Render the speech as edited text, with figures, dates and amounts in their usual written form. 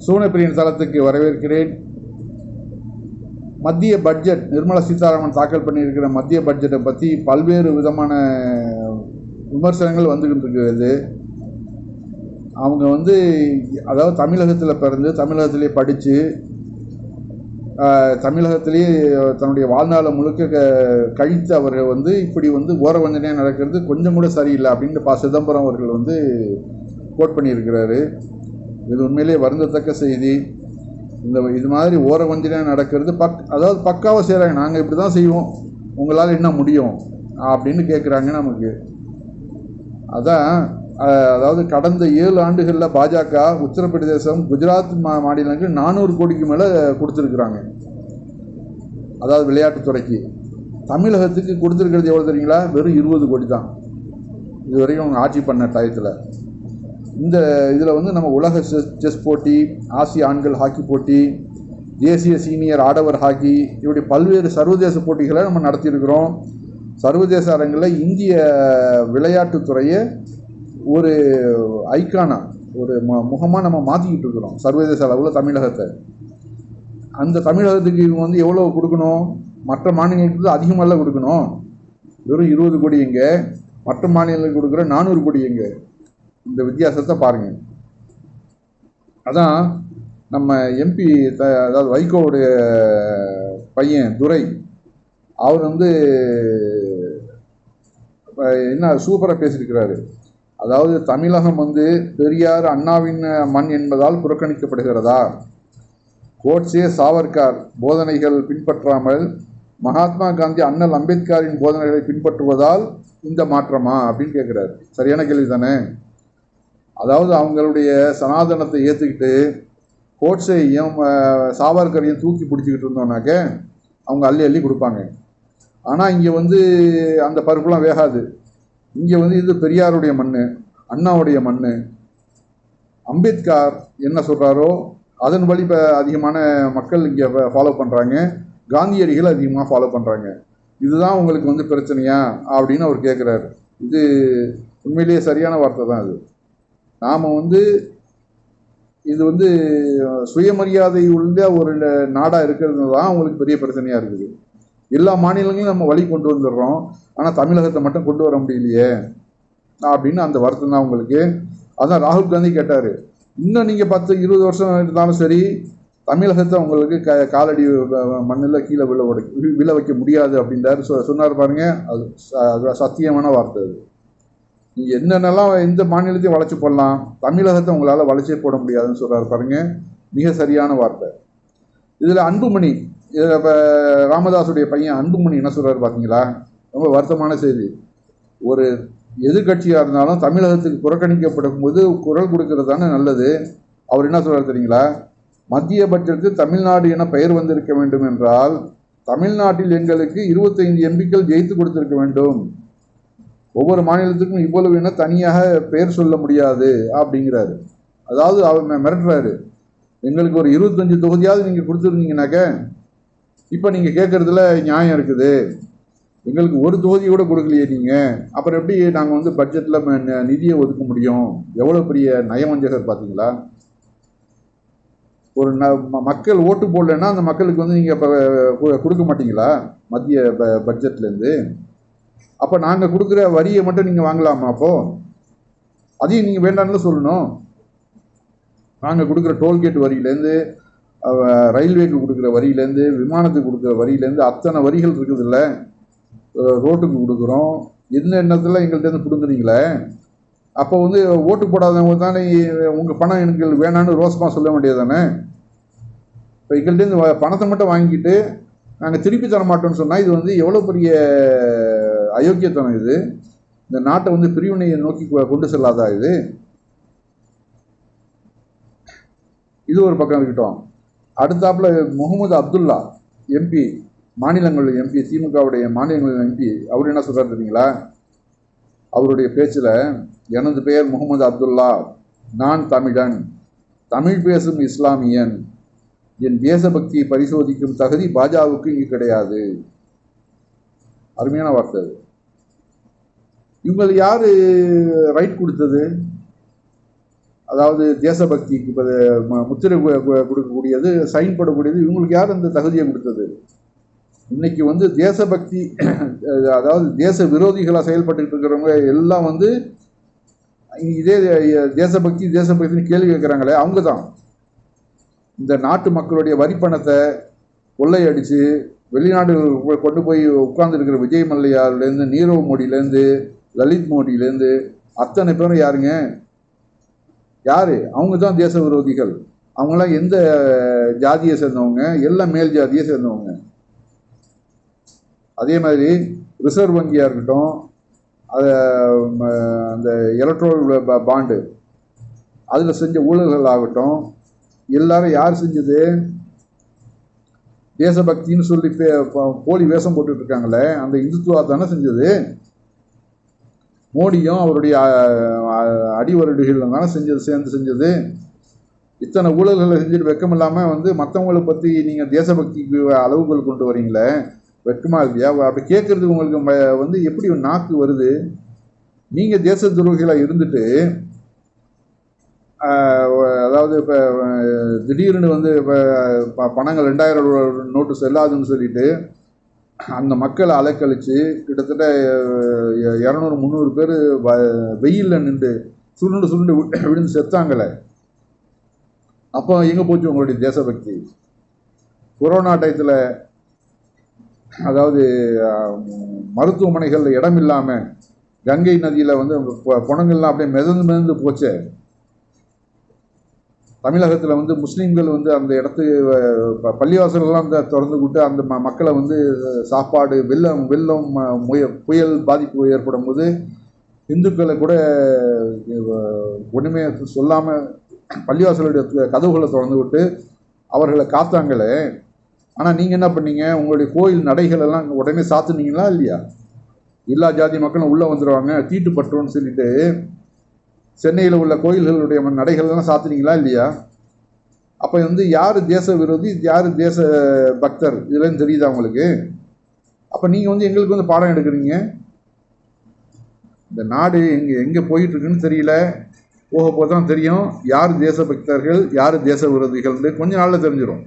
சூனப்பிரியன் தளத்துக்கு வரவேற்கிறேன். மத்திய பட்ஜெட் நிர்மலா சீதாராமன் தாக்கல் பண்ணியிருக்கிற மத்திய பட்ஜெட்டை பற்றி பல்வேறு விதமான விமர்சனங்கள் வந்துக்கிட்டு இருக்கிறது. அவங்க அதாவது தமிழகத்தில் பிறந்து தமிழகத்திலே படித்து தமிழகத்திலேயே தன்னுடைய வாழ்நாளை முழுக்க கழித்து அவர்கள் இப்படி ஓரவஞ்சனையாக நடக்கிறது கொஞ்சம் கூட சரியில்லை அப்படின்னு சிதம்பரம் அவர்கள் கோட் பண்ணியிருக்கிறாரு. இது உண்மையிலேயே வருந்தத்தக்க செய்தி. இது மாதிரி ஓரவஞ்சனையாக நடக்கிறது அதாவது பக்காவாக செய்கிறாங்க. நாங்கள் இப்படி தான் செய்வோம், உங்களால் என்ன முடியும் அப்படின்னு கேட்குறாங்க நமக்கு. அதாவது கடந்த 7 ஆண்டுகளில் பாஜக உத்தரப்பிரதேசம், குஜராத் மாநிலங்களுக்கு 400 கோடிக்கு மேலே கொடுத்துருக்குறாங்க. அதாவது விளையாட்டுத்துறைக்கு. தமிழகத்துக்கு கொடுத்துருக்கிறது எவ்வளோ தெரியுங்களா? வெறும் 20 கோடி தான் இது வரைக்கும் அவங்க ஆட்சி பண்ண டயத்தில். இந்த இதில் நம்ம உலக செஸ் போட்டி, ஆசிய ஆண்கள் ஹாக்கி போட்டி, தேசிய சீனியர் ஆடவர் ஹாக்கி, இப்படி பல்வேறு சர்வதேச போட்டிகளை நம்ம நடத்தியிருக்கிறோம். சர்வதேச அரங்கில் இந்திய விளையாட்டுத்துறையை ஒரு ஐக்கானா, ஒரு முகமாக நம்ம மாற்றிக்கிட்டு இருக்கிறோம் சர்வதேச அளவில் தமிழகத்தை. அந்த தமிழகத்துக்கு இவங்க எவ்வளோ கொடுக்கணும்? மற்ற மாநிலங்களுக்கு அதிகமாக கொடுக்கணும். வெறும் 20 கோடி எங்கே, மற்ற மாநிலங்களுக்கு கொடுக்குற 400 கோடி எங்கே? இந்த வித்தியாசத்தை பாருங்கள். அதான் நம்ம எம்பி அதாவது வைகோவுடைய பையன் துரை, அவர் என்ன சூப்பராக பேசியிருக்கிறாரு. அதாவது தமிழகம் பெரியார் அண்ணாவின் மண் என்பதால் புறக்கணிக்கப்படுகிறதா? கோட்சே சாவர்கார் போதனைகள் பின்பற்றாமல் மகாத்மா காந்தி அண்ணல் அம்பேத்கரின் போதனைகளை பின்பற்றுவதால் இந்த மாற்றமா அப்படின்னு கேட்குறாரு. சரியான கேள்வி தானே? அதாவது அவங்களுடைய சனாதனத்தை ஏற்றுக்கிட்டு கோட்சேயையும் சாவர்கரையும் தூக்கி பிடிச்சிக்கிட்டு இருந்தோம்னாக்க அவங்க அள்ளி அள்ளி கொடுப்பாங்க. ஆனால் இங்கே அந்த பருப்புலாம் வேகாது. இங்கே இது பெரியாருடைய மண், அண்ணாவுடைய மண். அம்பேத்கர் என்ன சொல்கிறாரோ அதன் வழி அதிகமான மக்கள் இங்கே ஃபாலோ பண்ணுறாங்க. காந்தியடிகள் அதிகமாக ஃபாலோ பண்ணுறாங்க. இதுதான் உங்களுக்கு பிரச்சனையா அப்படின்னு அவர் கேட்குறாரு. இது உண்மையிலேயே சரியான வார்த்தை தான். அது நாம் இது சுயமரியாதை உள்ள ஒரு நாடாக இருக்கிறது தான் உங்களுக்கு பெரிய பிரச்சனையாக இருக்குது. எல்லா மாநிலங்களையும் நம்ம வழி கொண்டு வந்துடுறோம், ஆனால் தமிழகத்தை மட்டும் கொண்டு வர முடியலையே அப்படின்னு அந்த வருத்தம் தான் உங்களுக்கு. அதான் ராகுல் காந்தி கேட்டார், இன்னும் நீங்கள் 10-20 வருஷம் இருந்தாலும் சரி தமிழகத்தை உங்களுக்கு காலடி மண்ணில் கீழே விழ வைக்க முடியாது அப்படின்றாரு. சொன்னார் பாருங்க. அது சத்தியமான வார்த்தை. அது நீங்கள் என்னென்னலாம் எந்த மாநிலத்தையும் வளைச்சி போடலாம், தமிழகத்தை உங்களால் வளைச்சே போட முடியாதுன்னு சொல்கிறார் பாருங்க. மிக சரியான வார்த்தை. இதில் அன்புமணி, இப்போ ராமதாஸுடைய பையன் அன்புமணி என்ன சொல்கிறார் பார்த்தீங்களா? ரொம்ப வருத்தமான செய்தி. ஒரு எதிர்கட்சியாக இருந்தாலும் தமிழகத்துக்கு புறக்கணிக்கப்படும் போது குரல் கொடுக்கறது தானே நல்லது. அவர் என்ன சொல்கிறார் தெரியுங்களா? மத்திய பட்ஜெட்டுக்கு தமிழ்நாடு என பெயர் வந்திருக்க வேண்டும் என்றால் தமிழ்நாட்டில் எங்களுக்கு 25 எம்பிக்கள் ஜெயித்து கொடுத்திருக்க வேண்டும். ஒவ்வொரு மாநிலத்துக்கும் இவ்வளவு என தனியாக பெயர் சொல்ல முடியாது அப்படிங்கிறாரு. அதாவது அவர் மிரட்டுறாரு, எங்களுக்கு ஒரு 25 தொகுதியாவது நீங்கள் கொடுத்துருந்தீங்கன்னாக்க இப்போ நீங்கள் கேட்குறதுல நியாயம் இருக்குது. எங்களுக்கு ஒரு தொகுதி கூட கொடுக்கலையே நீங்கள், அப்புறம் எப்படி நாங்கள் பட்ஜெட்டில் நிதியை ஒதுக்க முடியும்? எவ்வளோ பெரிய நயவஞ்சகர் பார்த்தீங்களா? ஒரு மக்கள் ஓட்டு போடலைன்னா அந்த மக்களுக்கு நீங்கள் இப்போ கொடுக்க மாட்டீங்களா மத்திய பட்ஜெட்லேருந்து? அப்போ நாங்கள் கொடுக்குற வரியை மட்டும் நீங்கள் வாங்கலாமா? அப்போது அதையும் நீங்கள் வேண்டாம்னு சொல்லணும். நாங்கள் கொடுக்குற டோல்கேட் வரியிலேருந்து, ரயில்வேக்கு கொடுக்குற வரியிலேருந்து, விமானத்துக்கு கொடுக்குற வரியிலேருந்து அத்தனை வரிகள் இருக்குது இல்லை? ரோட்டுக்கு கொடுக்குறோம், என்னென்னத்தில் எங்கள்கிட்ட பிடுங்குறீங்களே. அப்போ ஓட்டு போடாதவங்க தானே உங்கள் பணம் எனக்கு வேணான்னு ரோசமாக சொல்ல வேண்டியது தானே? இப்போ எங்கள்கிட்ட பணத்தை மட்டும் வாங்கிட்டு நாங்கள் திருப்பி தர மாட்டோம்னு சொன்னால் இது எவ்வளோ பெரிய அயோக்கியத்தனம் இது. இந்த நாட்டை பிரிவினையை நோக்கி கொண்டு செல்லாதா இது? இது ஒரு பக்கம் இருக்கட்டும். அடுத்தாப்புல முகமது அப்துல்லா எம்பி, மாநிலங்கள் எம்பி, திமுகவுடைய மாநிலங்கள் எம்பி, அவர் என்ன சொல்கிறார் தெரியுங்களா? அவருடைய பேச்சில், எனது பெயர் முகமது அப்துல்லா, நான் தமிழன், தமிழ் பேசும் இஸ்லாமியன், என் தேசபக்தியை பரிசோதிக்கும் தகுதி பாஜகவுக்கு இங்கு கிடையாது. அருமையான வார்த்தை. அது இவங்களுக்கு யாரு ரைட் கொடுத்தது? அதாவது தேசபக்திக்கு முத்திரை கொடுக்கக்கூடியது, சைன் போடக்கூடியது, இவங்களுக்கு யார் அந்த தகுதியை கொடுத்தது? இன்னைக்கு வந்து தேசபக்தி அதாவது தேச விரோதிகளாக செயல்பட்டு இருக்கிறவங்க எல்லாம் வந்து இதே தேசபக்தி தேசபக்தின்னு கேள்வி கேட்குறாங்களே, அவங்க தான் இந்த நாட்டு மக்களுடைய வரிப்பணத்தை கொள்ளையடித்து வெளிநாடு கொண்டு போய் உட்கார்ந்துருக்கிற விஜய் மல்லையார்லேருந்து, நீரவ் மோடியிலேருந்து, லலித் மோடியிலேருந்து அத்தனை பேரும் யாருங்க? யார்? அவங்க தான் தேச விரோதிகள். அவங்களாம் எந்த ஜாதியை சேர்ந்தவங்க? எல்லாம் மேல் ஜாதியை சேர்ந்தவங்க. அதே மாதிரி ரிசர்வ் வங்கியாக இருக்கட்டும், அதை அந்த எலக்ட்ரோல் பாண்டு அதில் செஞ்ச ஊழல்கள் ஆகட்டும், எல்லாரும் யார் செஞ்சது? தேசபக்தின்னு சொல்லி போலி வேஷம் போட்டுட்டு இருக்காங்களே, அந்த இந்துத்துவா தானே செஞ்சது. மோடியும் அவருடைய அடிவருடிகள் தானே சேர்ந்து செஞ்சது. இத்தனை ஊழல்களை செஞ்சுட்டு வெக்கம் இல்லாமல் வந்து மற்றவங்களை பற்றி நீங்கள் தேசபக்திக்கு அளவுகள் கொண்டு வரீங்களே, வெக்கமா இல்லையா? அப்படி கேட்கறதுக்கு உங்களுக்கு வந்து எப்படி நாக்கு வருது? நீங்கள் தேச துரோகிகளாக இருந்துட்டு, அதாவது இப்போ திடீர்னு வந்து இப்போ பணங்கள் 2000 நோட்டு செல்லாதுன்னு சொல்லிட்டு அந்த மக்களை அலைக்கழித்து கிட்டத்தட்ட 200-300 பேர் வெயிலில் நின்று சுருண்டு விழுந்து செத்தாங்களே. அப்போ எங்கே போச்சு உங்களுடைய தேசபக்தி? கொரோனா டயத்தில் அதாவது மருத்துவமனைகளில் இடம் இல்லாமல் கங்கை நதியில் வந்து பணங்கள்லாம் அப்படியே மிதந்து போச்சே. தமிழகத்தில் வந்து முஸ்லீம்கள் வந்து அந்த இடத்து பள்ளிவாசலெல்லாம் திறந்து விட்டு அந்த மக்களை வந்து சாப்பாடு, வெள்ளம் புயல் பாதிப்பு ஏற்படும் போது இந்துக்களை கூட ஒன்றுமே சொல்லாமல் பள்ளிவாசலுடைய கதவுகளை திறந்து விட்டு அவர்களை காத்தாங்களே. ஆனால் நீங்கள் என்ன பண்ணீங்க? உங்களுடைய கோயில் நடைகள் எல்லாம் உடனே சாத்துனீங்களா இல்லையா? எல்லா ஜாதி மக்களும் உள்ளே வந்துடுவாங்க, தீட்டு பட்டுருன்னு சொல்லிட்டு சென்னையில் உள்ள கோயில்களுடைய நடைகள்லாம் சாத்துனீங்களா இல்லையா? அப்போ வந்து யார் தேச விரோதி, யார் தேச பக்தர், இதெல்லாம் தெரியுதா உங்களுக்கு? அப்போ நீங்கள் வந்து எங்களுக்கு வந்து பாடம் எடுக்கிறீங்க. இந்த நாடு எங்கே போயிட்டுருக்குன்னு தெரியல. போக தான் தெரியும் யார் தேச பக்தர்கள், யார் தேச விரோதிகள். கொஞ்ச நாளில் தெரிஞ்சிடும்.